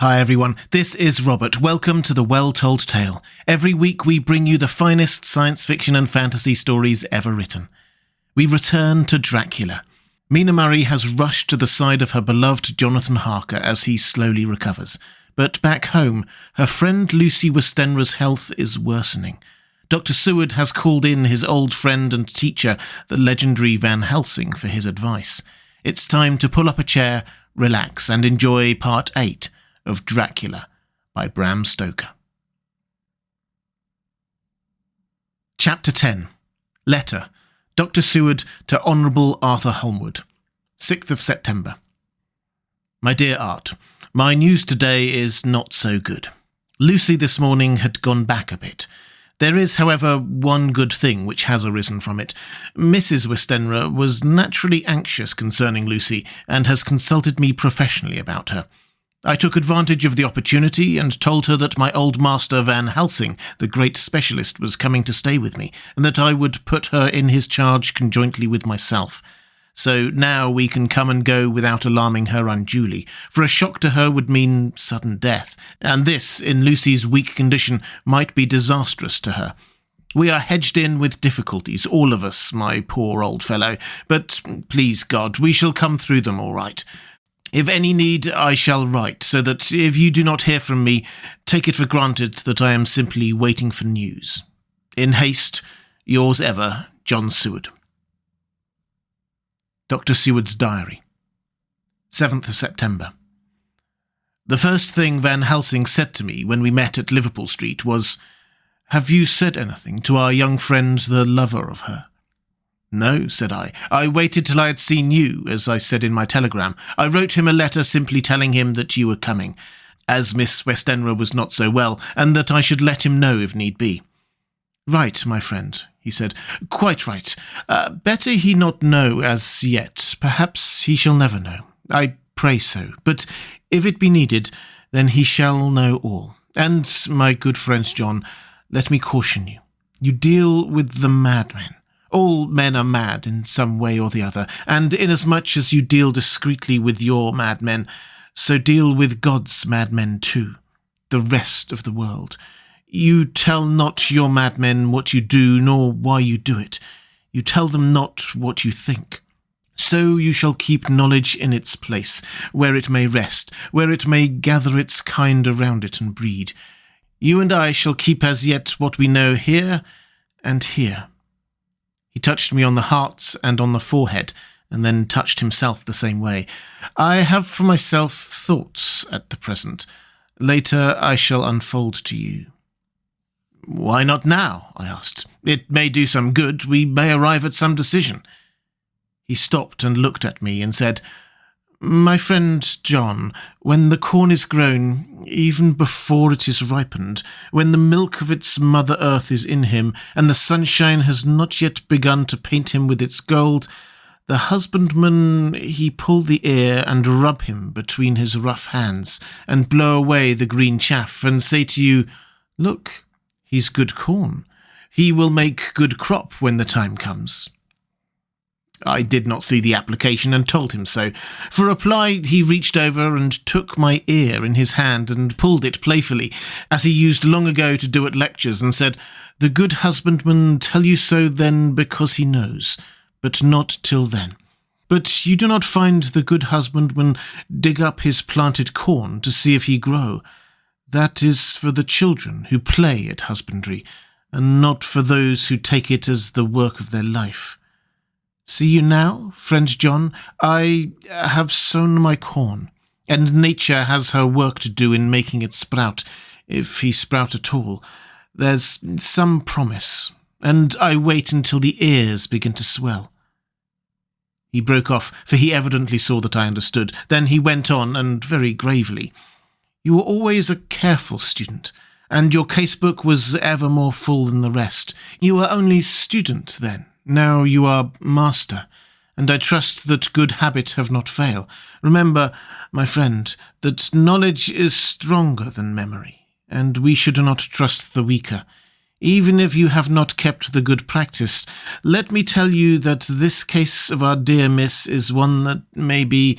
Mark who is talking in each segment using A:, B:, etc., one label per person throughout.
A: Hi everyone, this is Robert. Welcome to The Well-Told Tale. Every week we bring you the finest science fiction and fantasy stories ever written. We return to Dracula. Mina Murray has rushed to the side of her beloved Jonathan Harker as he slowly recovers. But back home, her friend Lucy Westenra's health is worsening. Dr Seward has called in his old friend and teacher, the legendary Van Helsing, for his advice. It's time to pull up a chair, relax, and enjoy Part 8 of Dracula by Bram Stoker. Chapter 10. Letter. Dr Seward to Honourable Arthur Holmwood. 6th of September. My dear Art, my news today is not so good. Lucy this morning had gone back a bit. There is, however, one good thing which has arisen from it. Mrs. Westenra was naturally anxious concerning Lucy and has consulted me professionally about her. I took advantage of the opportunity and told her that my old master Van Helsing, the great specialist, was coming to stay with me, and that I would put her in his charge conjointly with myself. So now we can come and go without alarming her unduly, for a shock to her would mean sudden death, and this, in Lucy's weak condition, might be disastrous to her. We are hedged in with difficulties, all of us, my poor old fellow, but please God, we shall come through them all right. If any need, I shall write, so that if you do not hear from me, take it for granted that I am simply waiting for news. In haste, yours ever, John Seward. Dr Seward's Diary. 7th of September. The first thing Van Helsing said to me when we met at Liverpool Street was, "Have you said anything to our young friend, the lover of her?" "No," said I. "I waited till I had seen you, as I said in my telegram. I wrote him a letter simply telling him that you were coming, as Miss Westenra was not so well, and that I should let him know if need be." "Right, my friend," he said. "Quite right. Better he not know as yet. Perhaps he shall never know. I pray so. But if it be needed, then he shall know all. And, my good friend John, let me caution you. You deal with the madmen. All men are mad in some way or the other, and inasmuch as you deal discreetly with your madmen, so deal with God's madmen too, the rest of the world. You tell not your madmen what you do, nor why you do it. You tell them not what you think. So you shall keep knowledge in its place, where it may rest, where it may gather its kind around it and breed. You and I shall keep as yet what we know here and here." He touched me on the heart and on the forehead, and then touched himself the same way. "I have for myself thoughts at the present. Later I shall unfold to you." "Why not now?" I asked. "It may do some good. We may arrive at some decision." He stopped and looked at me and said, "My friend John, when the corn is grown, even before it is ripened, when the milk of its Mother Earth is in him, and the sunshine has not yet begun to paint him with its gold, the husbandman, he pull the ear and rub him between his rough hands, and blow away the green chaff, and say to you, 'Look, he's good corn. He will make good crop when the time comes.'" I did not see the application and told him so. For reply, he reached over and took my ear in his hand and pulled it playfully, as he used long ago to do at lectures, and said, "The good husbandman tell you so then because he knows, but not till then. But you do not find the good husbandman dig up his planted corn to see if he grow. That is for the children who play at husbandry, and not for those who take it as the work of their life. See you now, friend John, I have sown my corn, and nature has her work to do in making it sprout, if he sprout at all. There's some promise, and I wait until the ears begin to swell." He broke off, for he evidently saw that I understood. Then he went on, and very gravely, "You were always a careful student, and your casebook was ever more full than the rest. You were only student then. Now you are master, and I trust that good habit have not failed. Remember, my friend, that knowledge is stronger than memory, and we should not trust the weaker. Even if you have not kept the good practice, let me tell you that this case of our dear miss is one that may be,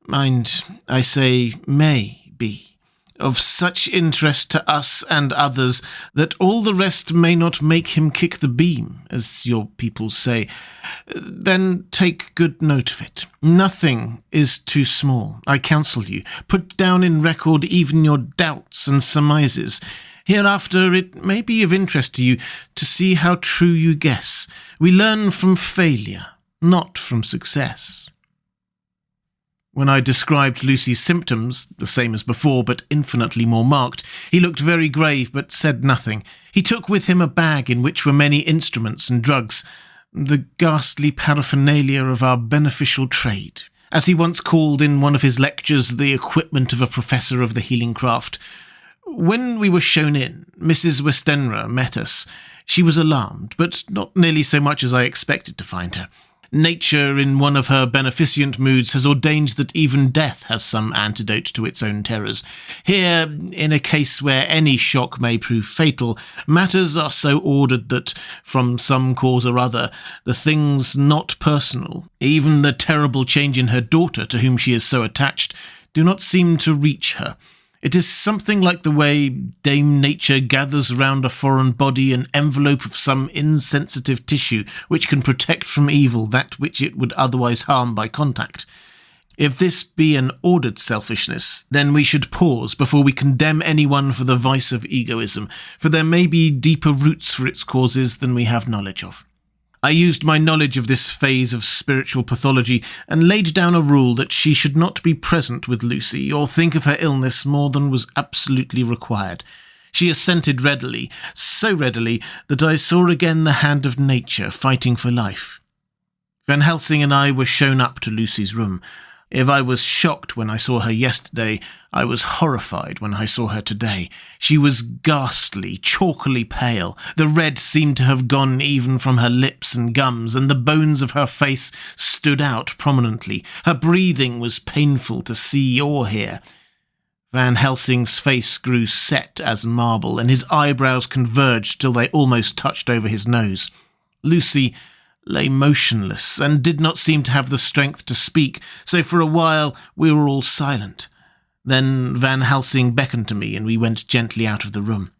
A: mind, I say may be, of such interest to us and others that all the rest may not make him kick the beam, as your people say, then take good note of it. Nothing is too small, I counsel you. Put down in record even your doubts and surmises. Hereafter it may be of interest to you to see how true you guess. We learn from failure, not from success. When I described Lucy's symptoms, the same as before but infinitely more marked, he looked very grave but said nothing. He took with him a bag in which were many instruments and drugs, the ghastly paraphernalia of our beneficial trade, as he once called in one of his lectures the equipment of a professor of the healing craft. When we were shown in, Mrs. Westenra met us. She was alarmed, but not nearly so much as I expected to find her. Nature, in one of her beneficent moods, has ordained that even death has some antidote to its own terrors. Here, in a case where any shock may prove fatal, matters are so ordered that, from some cause or other, the things not personal, even the terrible change in her daughter, to whom she is so attached, do not seem to reach her. It is something like the way Dame Nature gathers round a foreign body an envelope of some insensitive tissue which can protect from evil that which it would otherwise harm by contact. If this be an ordered selfishness, then we should pause before we condemn anyone for the vice of egoism, for there may be deeper roots for its causes than we have knowledge of. I used my knowledge of this phase of spiritual pathology and laid down a rule that she should not be present with Lucy or think of her illness more than was absolutely required. She assented readily, so readily that I saw again the hand of nature fighting for life. Van Helsing and I were shown up to Lucy's room. If I was shocked when I saw her yesterday, I was horrified when I saw her today. She was ghastly, chalkily pale. The red seemed to have gone even from her lips and gums, and the bones of her face stood out prominently. Her breathing was painful to see or hear. Van Helsing's face grew set as marble, and his eyebrows converged till they almost touched over his nose. Lucy lay motionless and did not seem to have the strength to speak, so for a while we were all silent. Then Van Helsing beckoned to me and we went gently out of the room.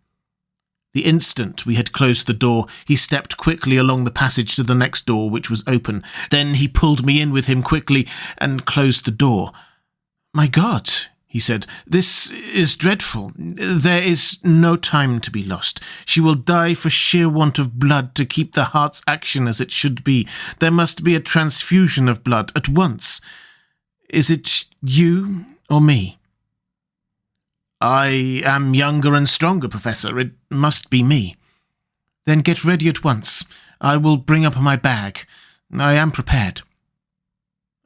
A: The instant we had closed the door, he stepped quickly along the passage to the next door, which was open. Then he pulled me in with him quickly and closed the door. "My God," he said, "this is dreadful. There is no time to be lost. She will die for sheer want of blood to keep the heart's action as it should be. There must be a transfusion of blood at once. Is it you or me?" "I am younger and stronger, Professor. It must be me." "Then get ready at once. I will bring up my bag. I am prepared."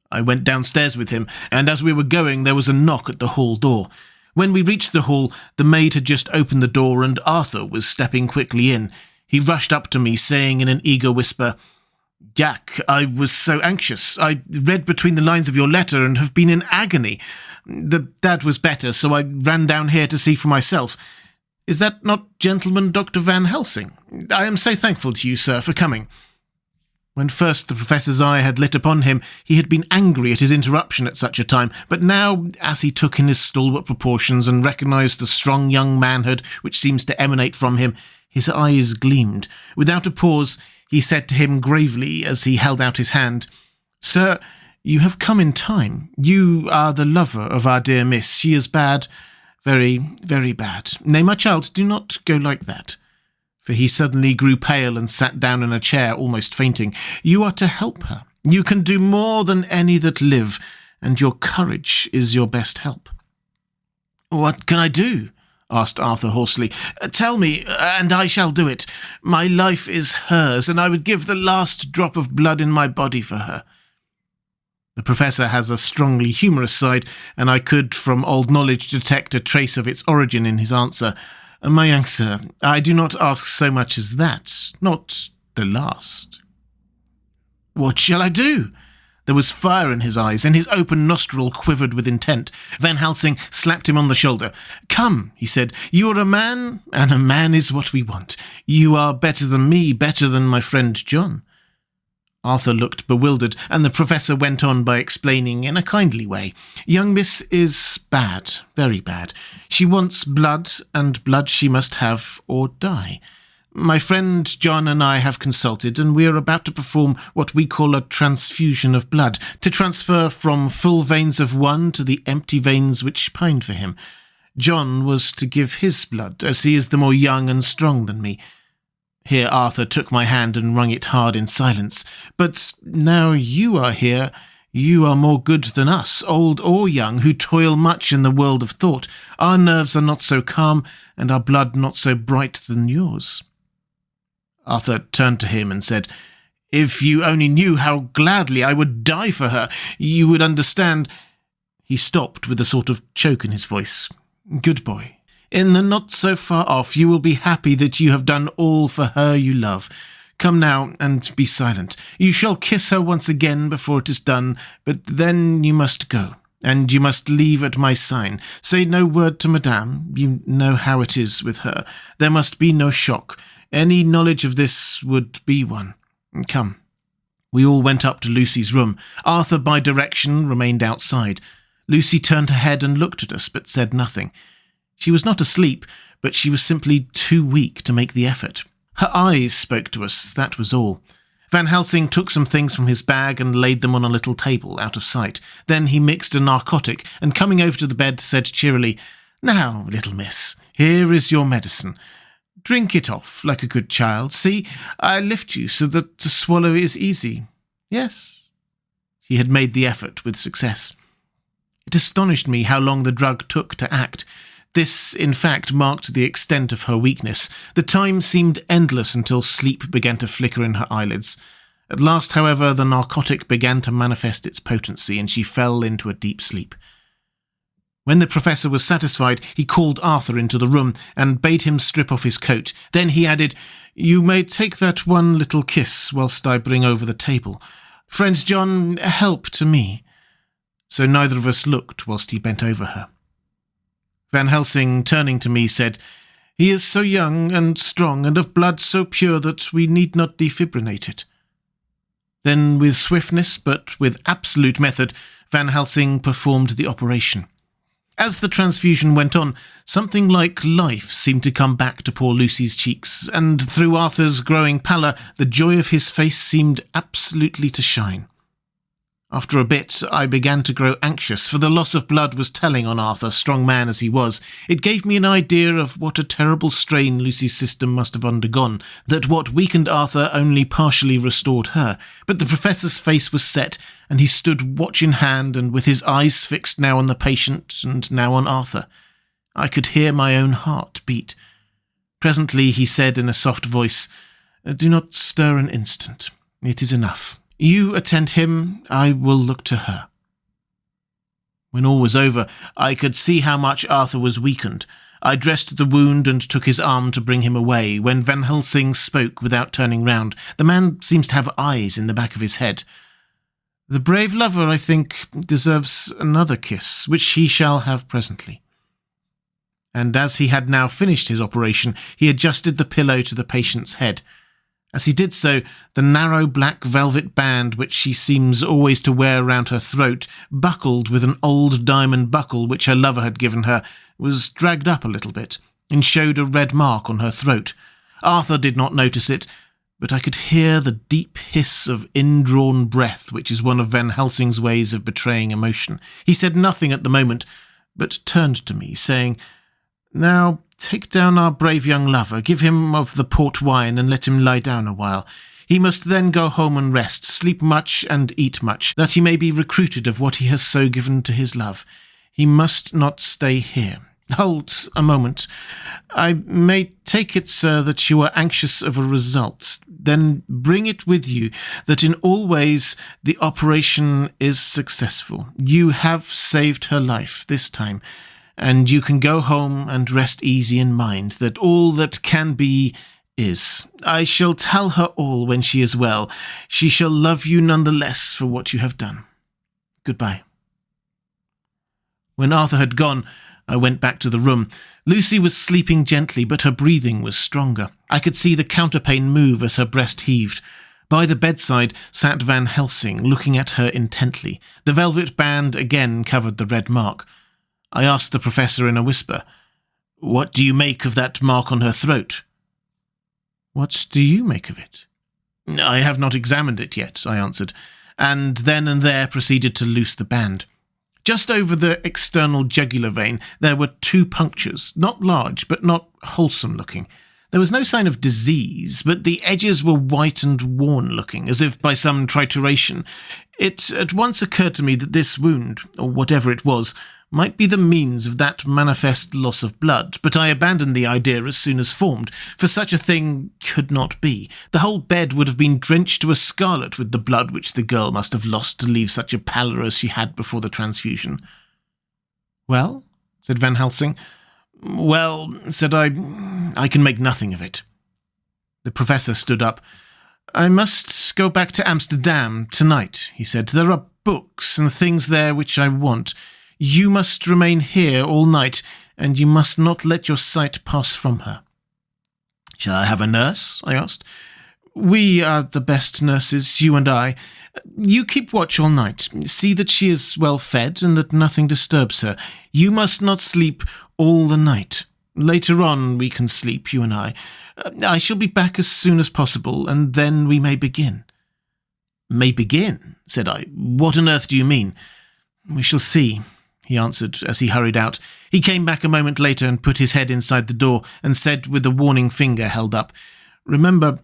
A: I went downstairs with him, and as we were going there was a knock at the hall door. When we reached the hall, the maid had just opened the door and Arthur was stepping quickly in. He rushed up to me, saying in an eager whisper, "Jack, I was so anxious. I read between the lines of your letter and have been in agony. The dad was better, so I ran down here to see for myself. Is that not gentleman Dr. Van Helsing? I am so thankful to you, sir, for coming." When first the Professor's eye had lit upon him, he had been angry at his interruption at such a time, but now, as he took in his stalwart proportions and recognised the strong young manhood which seems to emanate from him, his eyes gleamed. Without a pause, he said to him gravely as he held out his hand, "Sir, you have come in time. You are the lover of our dear miss. She is bad, very, very bad. Nay, my child, do not go like that." For he suddenly grew pale and sat down in a chair, almost fainting. "You are to help her. You can do more than any that live, and your courage is your best help." "What can I do?" asked Arthur hoarsely. "Tell me, and I shall do it. My life is hers, and I would give the last drop of blood in my body for her." The Professor has a strongly humorous side, and I could, from old knowledge, detect a trace of its origin in his answer. "My young sir, I do not ask so much as that, not the last." "What shall I do?" There was fire in his eyes, and his open nostril quivered with intent. Van Helsing slapped him on the shoulder. "Come," he said, "you are a man, and a man is what we want. You are better than me, better than my friend John." Arthur looked bewildered, and the professor went on by explaining in a kindly way. Young miss is bad, very bad. She wants blood, and blood she must have or die. My friend John and I have consulted, and we are about to perform what we call a transfusion of blood, to transfer from full veins of one to the empty veins which pine for him. John was to give his blood, as he is the more young and strong than me. Here Arthur took my hand and wrung it hard in silence. But now you are here, you are more good than us, old or young, who toil much in the world of thought. Our nerves are not so calm, and our blood not so bright than yours. Arthur turned to him and said, If you only knew how gladly I would die for her, you would understand. He stopped with a sort of choke in his voice. Good boy. In the not so far off, you will be happy that you have done all for her you love. Come now, and be silent. You shall kiss her once again before it is done, but then you must go, and you must leave at my sign. Say no word to Madame. You know how it is with her. There must be no shock. Any knowledge of this would be one. Come. We all went up to Lucy's room. Arthur, by direction, remained outside. Lucy turned her head and looked at us, but said nothing. She was not asleep, but she was simply too weak to make the effort. Her eyes spoke to us, that was all. Van Helsing took some things from his bag and laid them on a little table, out of sight. Then he mixed a narcotic, and coming over to the bed, said cheerily, Now, little miss, here is your medicine. Drink it off, like a good child. See, I lift you so that to swallow is easy. Yes. She had made the effort with success. It astonished me how long the drug took to act. This, in fact, marked the extent of her weakness. The time seemed endless until sleep began to flicker in her eyelids. At last, however, the narcotic began to manifest its potency, and she fell into a deep sleep. When the professor was satisfied, he called Arthur into the room and bade him strip off his coat. Then he added, You may take that one little kiss whilst I bring over the table. Friend John, help to me. So neither of us looked whilst he bent over her. Van Helsing, turning to me, said, He is so young and strong, and of blood so pure that we need not defibrillate it. Then, with swiftness, but with absolute method, Van Helsing performed the operation. As the transfusion went on, something like life seemed to come back to poor Lucy's cheeks, and through Arthur's growing pallor, the joy of his face seemed absolutely to shine. After a bit, I began to grow anxious, for the loss of blood was telling on Arthur, strong man as he was. It gave me an idea of what a terrible strain Lucy's system must have undergone, that what weakened Arthur only partially restored her. But the professor's face was set, and he stood watch in hand, and with his eyes fixed now on the patient and now on Arthur. I could hear my own heart beat. Presently he said in a soft voice, Do not stir an instant. It is enough. You attend him, I will look to her. When all was over, I could see how much Arthur was weakened. I dressed the wound and took his arm to bring him away, when Van Helsing spoke without turning round. The man seems to have eyes in the back of his head. The brave lover, I think, deserves another kiss, which he shall have presently. And as he had now finished his operation, he adjusted the pillow to the patient's head. As he did so, the narrow black velvet band which she seems always to wear round her throat, buckled with an old diamond buckle which her lover had given her, was dragged up a little bit, and showed a red mark on her throat. Arthur did not notice it, but I could hear the deep hiss of indrawn breath, which is one of Van Helsing's ways of betraying emotion. He said nothing at the moment, but turned to me, saying, Now take down our brave young lover, give him of the port wine, and let him lie down a while. He must then go home and rest, sleep much and eat much, that he may be recruited of what he has so given to his love. He must not stay here. Hold a moment. I may take it, sir, that you are anxious of a result. Then bring it with you, that in all ways the operation is successful. You have saved her life this time, and you can go home and rest easy in mind that all that can be is. I shall tell her all when she is well. She shall love you none the less for what you have done. Goodbye. When Arthur had gone, I went back to the room. Lucy was sleeping gently, but her breathing was stronger. I could see the counterpane move as her breast heaved. By the bedside sat Van Helsing, looking at her intently. The velvet band again covered the red mark. I asked the professor in a whisper, "What do you make of that mark on her throat?" "What do you make of it?" "I have not examined it yet," I answered, and then and there proceeded to loose the band. Just over the external jugular vein there were 2 punctures, not large, but not wholesome-looking. There was no sign of disease, but the edges were white and worn-looking, as if by some trituration. It at once occurred to me that this wound, or whatever it was, might be the means of that manifest loss of blood, but I abandoned the idea as soon as formed, for such a thing could not be. The whole bed would have been drenched to a scarlet with the blood which the girl must have lost to leave such a pallor as she had before the transfusion. "Well?" said Van Helsing. "Well," said I can make nothing of it." The professor stood up. "I must go back to Amsterdam tonight," he said. "There are books and things there which I want. You must remain here all night, and you must not let your sight pass from her." "Shall I have a nurse?" I asked. "We are the best nurses, you and I. You keep watch all night. See that she is well fed and that nothing disturbs her. You must not sleep all the night. Later on we can sleep, you and I. I shall be back as soon as possible, and then we may begin." "May begin?" said I. "What on earth do you mean?" "We shall see," he answered as he hurried out. He came back a moment later and put his head inside the door and said with a warning finger held up, "Remember,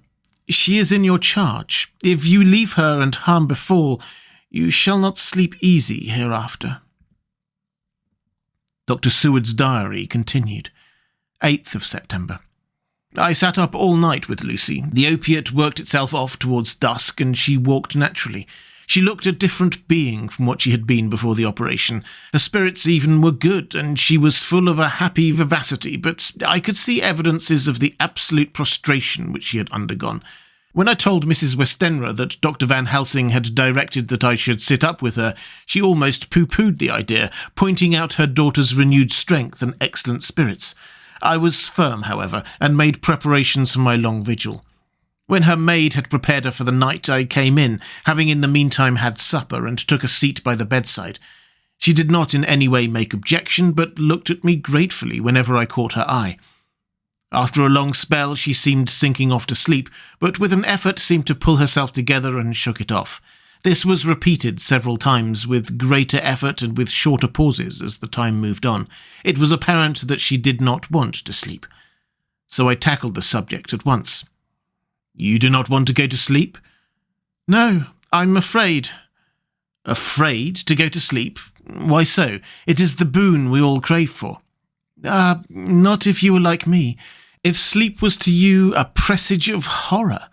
A: she is in your charge. If you leave her and harm befall, you shall not sleep easy hereafter." Dr Seward's diary continued. 8th of September. I sat up all night with Lucy. The opiate worked itself off towards dusk, and she walked naturally. She looked a different being from what she had been before the operation. Her spirits even were good, and she was full of a happy vivacity, but I could see evidences of the absolute prostration which she had undergone. When I told Mrs. Westenra that Dr. Van Helsing had directed that I should sit up with her, she almost pooh-poohed the idea, pointing out her daughter's renewed strength and excellent spirits. I was firm, however, and made preparations for my long vigil. When her maid had prepared her for the night, I came in, having in the meantime had supper, and took a seat by the bedside. She did not in any way make objection, but looked at me gratefully whenever I caught her eye. After a long spell she seemed sinking off to sleep, but with an effort seemed to pull herself together and shook it off. This was repeated several times, with greater effort and with shorter pauses as the time moved on. It was apparent that she did not want to sleep. So I tackled the subject at once. "You do not want to go to sleep?" "No, I'm afraid." "Afraid to go to sleep? Why so? It is the boon we all crave for." Not if you were like me. If sleep was to you a presage of horror."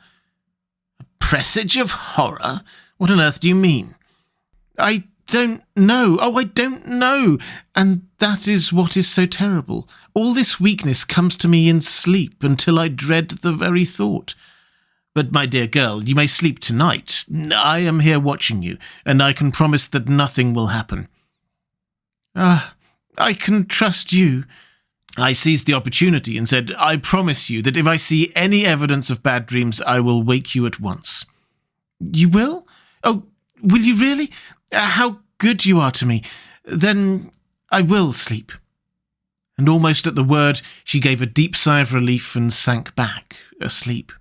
A: "A presage of horror? What on earth do you mean?" "I don't know. Oh, I don't know. And that is what is so terrible. All this weakness comes to me in sleep until I dread the very thought." "But, my dear girl, you may sleep tonight. I am here watching you, and I can promise that nothing will happen." I can trust you." I seized the opportunity and said, "I promise you that if I see any evidence of bad dreams, I will wake you at once." "You will? Oh, will you really? How good you are to me. Then I will sleep." And almost at the word, she gave a deep sigh of relief and sank back, asleep.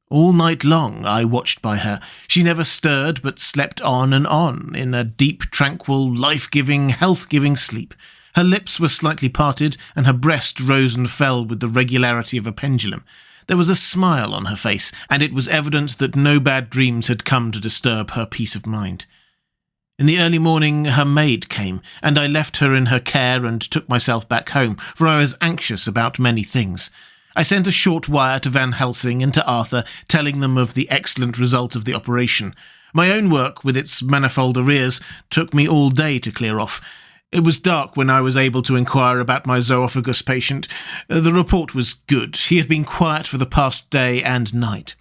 A: All night long I watched by her. She never stirred, but slept on and on, in a deep, tranquil, life-giving, health-giving sleep. Her lips were slightly parted, and her breast rose and fell with the regularity of a pendulum. There was a smile on her face, and it was evident that no bad dreams had come to disturb her peace of mind. In the early morning her maid came, and I left her in her care and took myself back home, for I was anxious about many things. I sent a short wire to Van Helsing and to Arthur, telling them of the excellent result of the operation. My own work, with its manifold arrears, took me all day to clear off. It was dark when I was able to inquire about my zoophagus patient. The report was good. He had been quiet for the past day and night.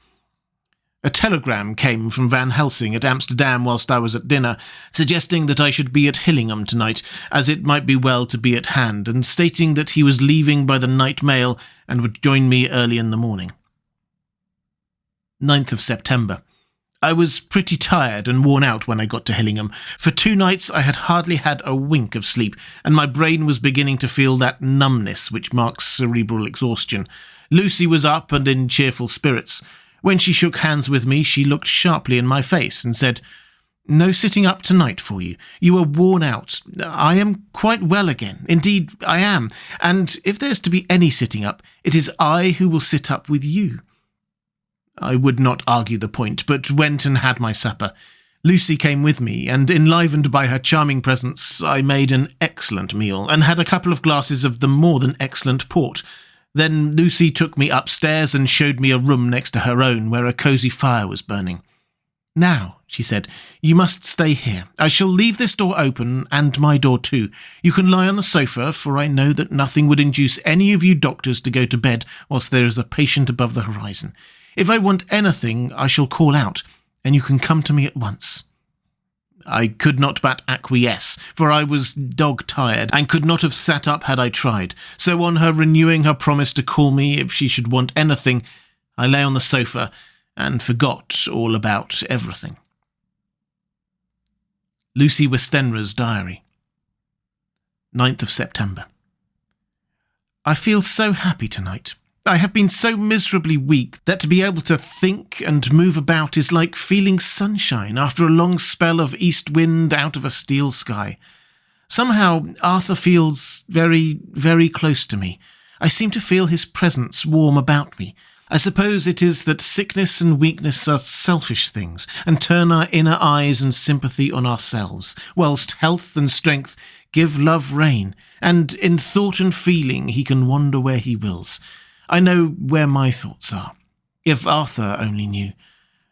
A: A telegram came from Van Helsing at Amsterdam whilst I was at dinner, suggesting that I should be at Hillingham tonight, as it might be well to be at hand, and stating that he was leaving by the night mail and would join me early in the morning. 9th of September. I was pretty tired and worn out when I got to Hillingham. For 2 nights I had hardly had a wink of sleep, and my brain was beginning to feel that numbness which marks cerebral exhaustion. Lucy was up and in cheerful spirits. When she shook hands with me, she looked sharply in my face and said, "No sitting up tonight for you. You are worn out. I am quite well again. Indeed, I am. And if there's to be any sitting up, it is I who will sit up with you." I would not argue the point, but went and had my supper. Lucy came with me, and enlivened by her charming presence, I made an excellent meal, and had a couple of glasses of the more than excellent port. Then Lucy took me upstairs and showed me a room next to her own, where a cosy fire was burning. "Now," she said, "you must stay here. I shall leave this door open, and my door too. You can lie on the sofa, for I know that nothing would induce any of you doctors to go to bed whilst there is a patient above the horizon. If I want anything, I shall call out, and you can come to me at once." I could not but acquiesce, for I was dog-tired, and could not have sat up had I tried. So on her renewing her promise to call me if she should want anything, I lay on the sofa and forgot all about everything. Lucy Westenra's diary. 9th of September. I feel so happy tonight. I have been so miserably weak that to be able to think and move about is like feeling sunshine after a long spell of east wind out of a steel sky. Somehow Arthur feels very, very close to me. I seem to feel his presence warm about me. I suppose it is that sickness and weakness are selfish things, and turn our inner eyes and sympathy on ourselves, whilst health and strength give love rein, and in thought and feeling he can wander where he wills. I know where my thoughts are. If Arthur only knew.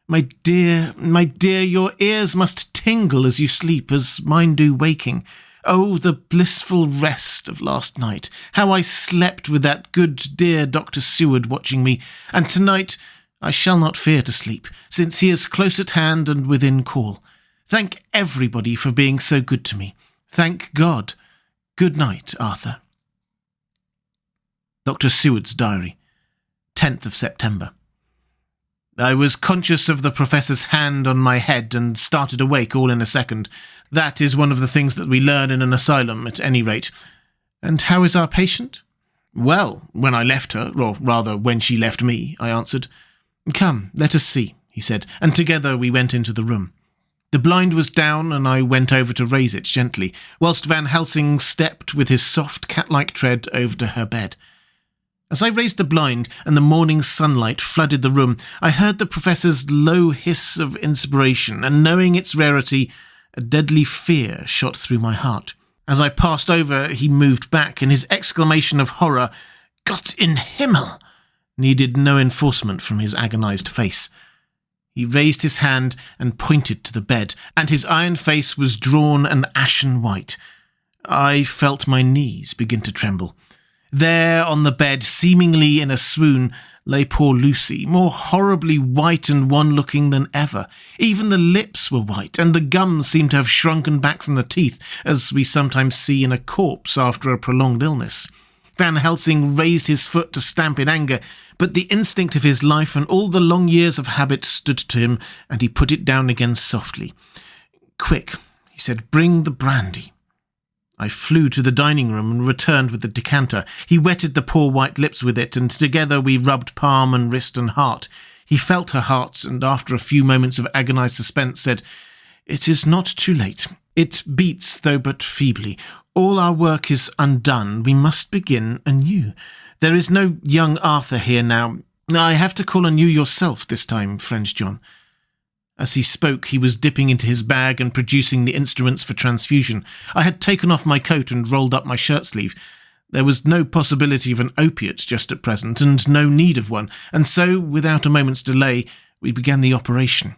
A: My dear, your ears must tingle as you sleep, as mine do waking. Oh, the blissful rest of last night! How I slept with that good dear Dr Seward watching me, and tonight I shall not fear to sleep, since he is close at hand and within call. Thank everybody for being so good to me. Thank God. Good night, Arthur. Dr Seward's diary. 10th of September. I was conscious of the professor's hand on my head and started awake all in a second. That is one of the things that we learn in an asylum, at any rate. "And how is our patient?" "Well, when I left her, or rather when she left me," I answered. "Come, let us see," he said, and together we went into the room. The blind was down, and I went over to raise it gently, whilst Van Helsing stepped with his soft cat-like tread over to her bed. As I raised the blind and the morning sunlight flooded the room, I heard the professor's low hiss of inspiration, and knowing its rarity, a deadly fear shot through my heart. As I passed over, he moved back, and his exclamation of horror, "Gott in Himmel!" needed no enforcement from his agonized face. He raised his hand and pointed to the bed, and his iron face was drawn an ashen white. I felt my knees begin to tremble. There on the bed, seemingly in a swoon, lay poor Lucy, more horribly white and wan-looking than ever. Even the lips were white, and the gums seemed to have shrunken back from the teeth, as we sometimes see in a corpse after a prolonged illness. Van Helsing raised his foot to stamp in anger, but the instinct of his life and all the long years of habit stood to him, and he put it down again softly. "Quick," he said, "bring the brandy." I flew to the dining room and returned with the decanter. He wetted the poor white lips with it, and together we rubbed palm and wrist and heart. He felt her heart, and after a few moments of agonized suspense said, "It is not too late. It beats, though but feebly. All our work is undone. We must begin anew. There is no young Arthur here now. I have to call on you yourself this time, friend John." As he spoke, he was dipping into his bag and producing the instruments for transfusion. I had taken off my coat and rolled up my shirt-sleeve. There was no possibility of an opiate just at present, and no need of one, and so, without a moment's delay, we began the operation.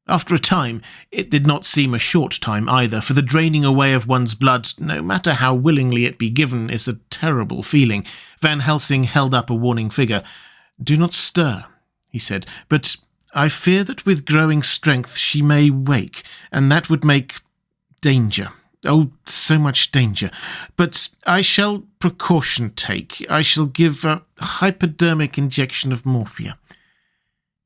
A: After a time, it did not seem a short time either, for the draining away of one's blood, no matter how willingly it be given, is a terrible feeling. Van Helsing held up a warning finger. "Do not stir," he said, "but I fear that with growing strength she may wake, and that would make danger. Oh, so much danger. But I shall precaution take. I shall give a hypodermic injection of morphia."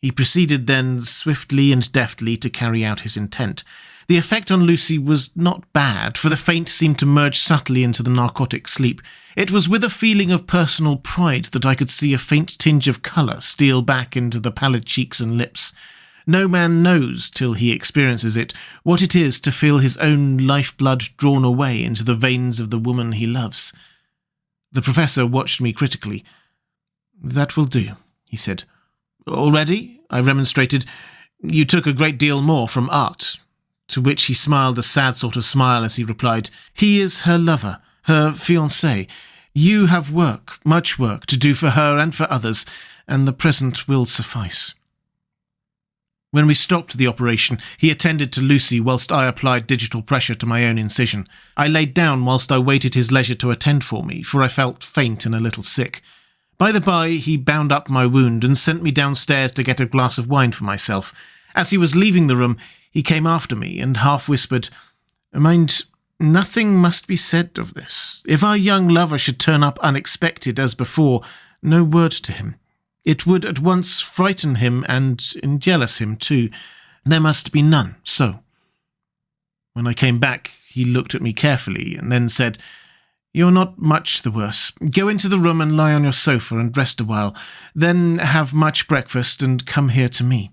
A: He proceeded then swiftly and deftly to carry out his intent. The effect on Lucy was not bad, for the faint seemed to merge subtly into the narcotic sleep. It was with a feeling of personal pride that I could see a faint tinge of colour steal back into the pallid cheeks and lips. No man knows, till he experiences it, what it is to feel his own lifeblood drawn away into the veins of the woman he loves. The professor watched me critically. "That will do," he said. "Already?" I remonstrated. "You took a great deal more from art." To which he smiled a sad sort of smile as he replied, "He is her lover, her fiancé. You have work, much work, to do for her and for others, and the present will suffice." When we stopped the operation, he attended to Lucy whilst I applied digital pressure to my own incision. I laid down whilst I waited his leisure to attend for me, for I felt faint and a little sick. By the by, he bound up my wound and sent me downstairs to get a glass of wine for myself. As he was leaving the room, he came after me and half whispered, "Mind, nothing must be said of this. If our young lover should turn up unexpected as before, no word to him. It would at once frighten him and jealous him too. There must be none, so." When I came back, he looked at me carefully and then said, "You're not much the worse. Go into the room and lie on your sofa and rest a while. Then have much breakfast and come here to me."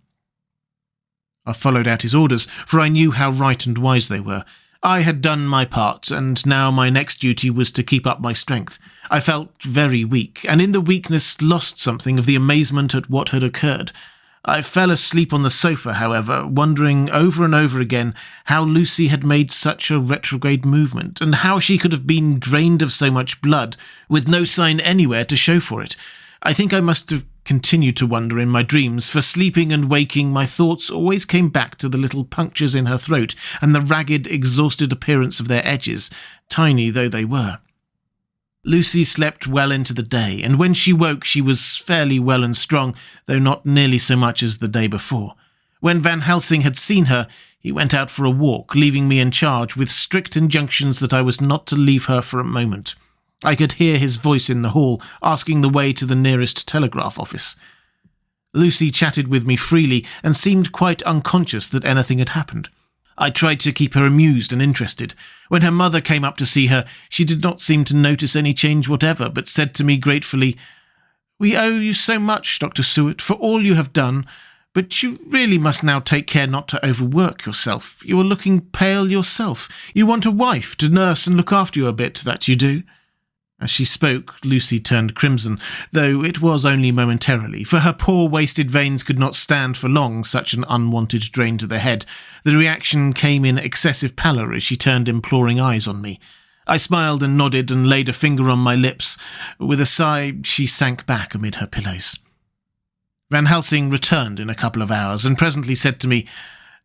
A: I followed out his orders, for I knew how right and wise they were. I had done my part, and now my next duty was to keep up my strength. I felt very weak, and in the weakness lost something of the amazement at what had occurred. I fell asleep on the sofa, however, wondering over and over again how Lucy had made such a retrograde movement, and how she could have been drained of so much blood, with no sign anywhere to show for it. I think I must have continued to wonder in my dreams, for sleeping and waking my thoughts always came back to the little punctures in her throat and the ragged, exhausted appearance of their edges, tiny though they were. Lucy slept well into the day, and when she woke she was fairly well and strong, though not nearly so much as the day before. When Van Helsing had seen her, he went out for a walk, leaving me in charge, with strict injunctions that I was not to leave her for a moment. I could hear his voice in the hall, asking the way to the nearest telegraph office. Lucy chatted with me freely, and seemed quite unconscious that anything had happened. I tried to keep her amused and interested. When her mother came up to see her, she did not seem to notice any change whatever, but said to me gratefully, "We owe you so much, Dr. Seward, for all you have done, but you really must now take care not to overwork yourself. You are looking pale yourself. You want a wife to nurse and look after you a bit, that you do." As she spoke, Lucy turned crimson, though it was only momentarily, for her poor wasted veins could not stand for long such an unwanted drain to the head. The reaction came in excessive pallor as she turned imploring eyes on me. I smiled and nodded and laid a finger on my lips. With a sigh, she sank back amid her pillows. Van Helsing returned in a couple of hours, and presently said to me,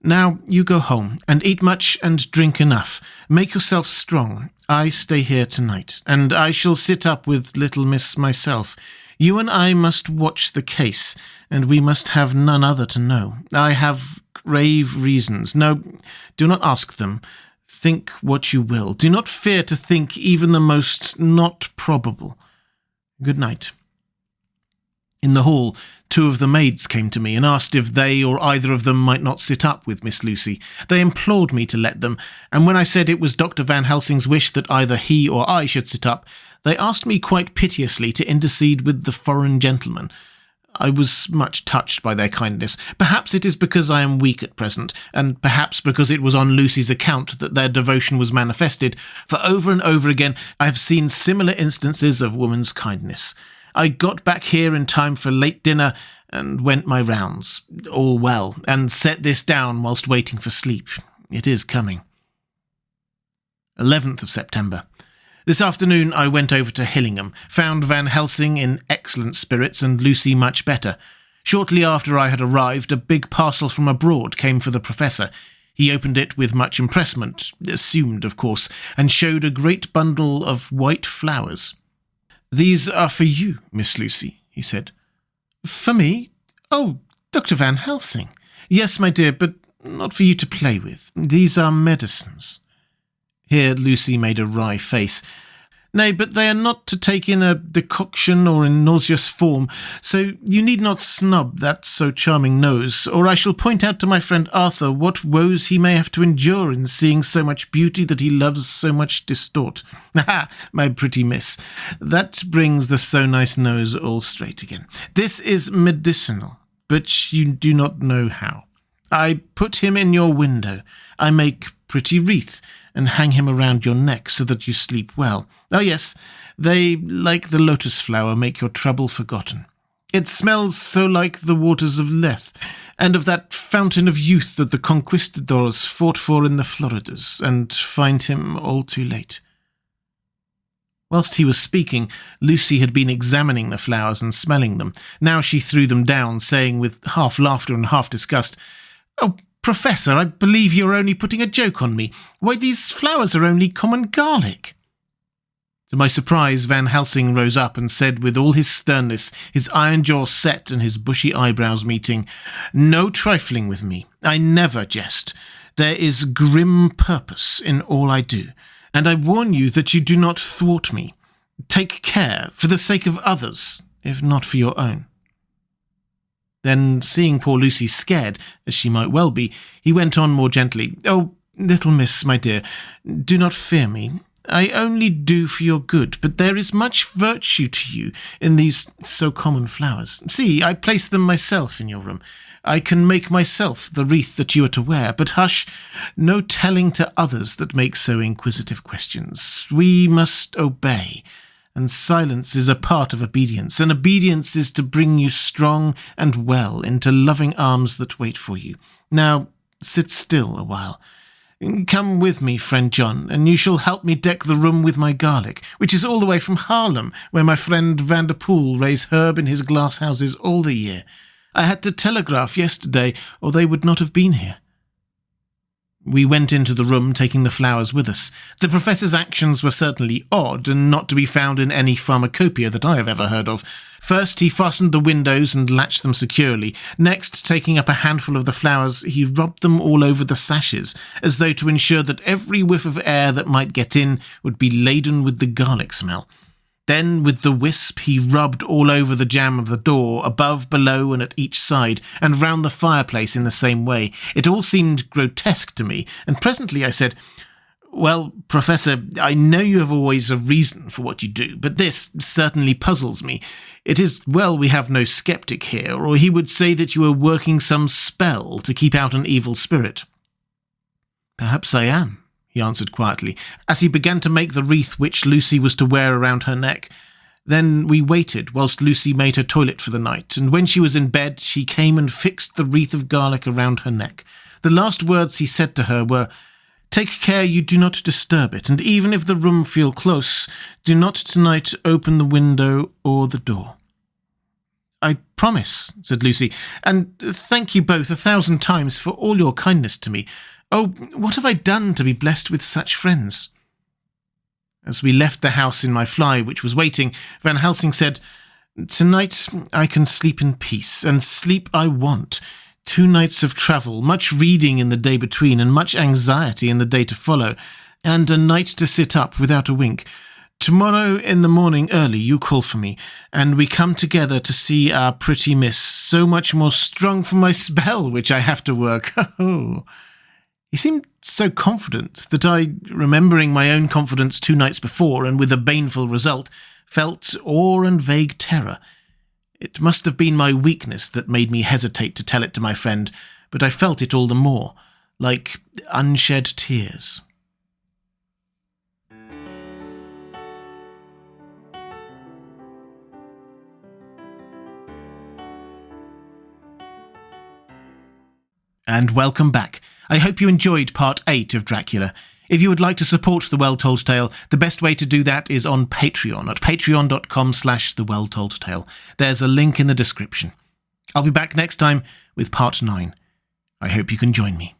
A: "Now you go home, and eat much and drink enough. Make yourself strong. I stay here tonight, and I shall sit up with little miss myself. You and I must watch the case, and we must have none other to know. I have grave reasons. No, do not ask them. Think what you will. Do not fear to think even the most not probable. Good night." In the hall, two of the maids came to me and asked if they or either of them might not sit up with Miss Lucy. They implored me to let them, and when I said it was Dr. Van Helsing's wish that either he or I should sit up, they asked me quite piteously to intercede with the foreign gentleman. I was much touched by their kindness. Perhaps it is because I am weak at present, and perhaps because it was on Lucy's account that their devotion was manifested, for over and over again I have seen similar instances of woman's kindness. I got back here in time for late dinner and went my rounds, all well, and set this down whilst waiting for sleep. It is coming. 11th of September. This afternoon I went over to Hillingham, found Van Helsing in excellent spirits and Lucy much better. Shortly after I had arrived, a big parcel from abroad came for the Professor. He opened it with much impressment, assumed of course, and showed a great bundle of white flowers. "These are for you, Miss Lucy," he said. "For me? Oh, Dr. Van Helsing. Yes, my dear, but not for you to play with. These are medicines." Here Lucy made a wry face. Nay, but they are not to take in a decoction or in nauseous form, so you need not snub that so charming nose, or I shall point out to my friend Arthur what woes he may have to endure in seeing so much beauty that he loves so much distort. Ha, my pretty miss, that brings the so nice nose all straight again. This is medicinal, but you do not know how. I put him in your window. I make pretty wreath, and hang him around your neck so that you sleep well. Oh yes, they, like the lotus flower, make your trouble forgotten. It smells so like the waters of Lethe, and of that fountain of youth that the conquistadors fought for in the Floridas, and find him all too late. Whilst he was speaking, Lucy had been examining the flowers and smelling them. Now she threw them down, saying with half laughter and half disgust, "Oh, Professor, I believe you are only putting a joke on me. Why, these flowers are only common garlic." To my surprise, Van Helsing rose up and said with all his sternness, his iron jaw set and his bushy eyebrows meeting, "No trifling with me. I never jest. There is grim purpose in all I do, and I warn you that you do not thwart me. Take care, for the sake of others, if not for your own." Then, seeing poor Lucy scared, as she might well be, he went on more gently, "Oh, little miss, my dear, do not fear me. I only do for your good, but there is much virtue to you in these so common flowers. See, I place them myself in your room. I can make myself the wreath that you are to wear, but hush, no telling to others that make so inquisitive questions. We must obey. And silence is a part of obedience, and obedience is to bring you strong and well into loving arms that wait for you. Now, sit still a while. Come with me, friend John, and you shall help me deck the room with my garlic, which is all the way from Haarlem, where my friend Van der Poel raised herb in his glass houses all the year. I had to telegraph yesterday, or they would not have been here." We went into the room, taking the flowers with us. The Professor's actions were certainly odd, and not to be found in any pharmacopoeia that I have ever heard of. First, he fastened the windows and latched them securely. Next, taking up a handful of the flowers, he rubbed them all over the sashes, as though to ensure that every whiff of air that might get in would be laden with the garlic smell. Then, with the wisp, he rubbed all over the jamb of the door, above, below, and at each side, and round the fireplace in the same way. It all seemed grotesque to me, and presently I said, "Well, Professor, I know you have always a reason for what you do, but this certainly puzzles me. It is well we have no skeptic here, or he would say that you are working some spell to keep out an evil spirit." "Perhaps I am," he answered quietly, as he began to make the wreath which Lucy was to wear around her neck. Then we waited whilst Lucy made her toilet for the night, and when she was in bed, he came and fixed the wreath of garlic around her neck. The last words he said to her were, "Take care you do not disturb it, and even if the room feel close, do not tonight open the window or the door." "I promise," said Lucy, "and thank you both 1,000 times for all your kindness to me. Oh, what have I done to be blessed with such friends?" As we left the house in my fly, which was waiting, Van Helsing said, "Tonight I can sleep in peace, and sleep I want. 2 nights of travel, much reading in the day between, and much anxiety in the day to follow, and a night to sit up without a wink. Tomorrow in the morning early you call for me, and we come together to see our pretty miss, so much more strong for my spell which I have to work. Oh." He seemed so confident that I, remembering my own confidence 2 nights before, and with a baneful result, felt awe and vague terror. It must have been my weakness that made me hesitate to tell it to my friend, but I felt it all the more, like unshed tears. And welcome back. I hope you enjoyed part 8 of Dracula. If you would like to support The Well Told Tale, the best way to do that is on Patreon at patreon.com/The Well Told Tale. There's a link in the description. I'll be back next time with part 9. I hope you can join me.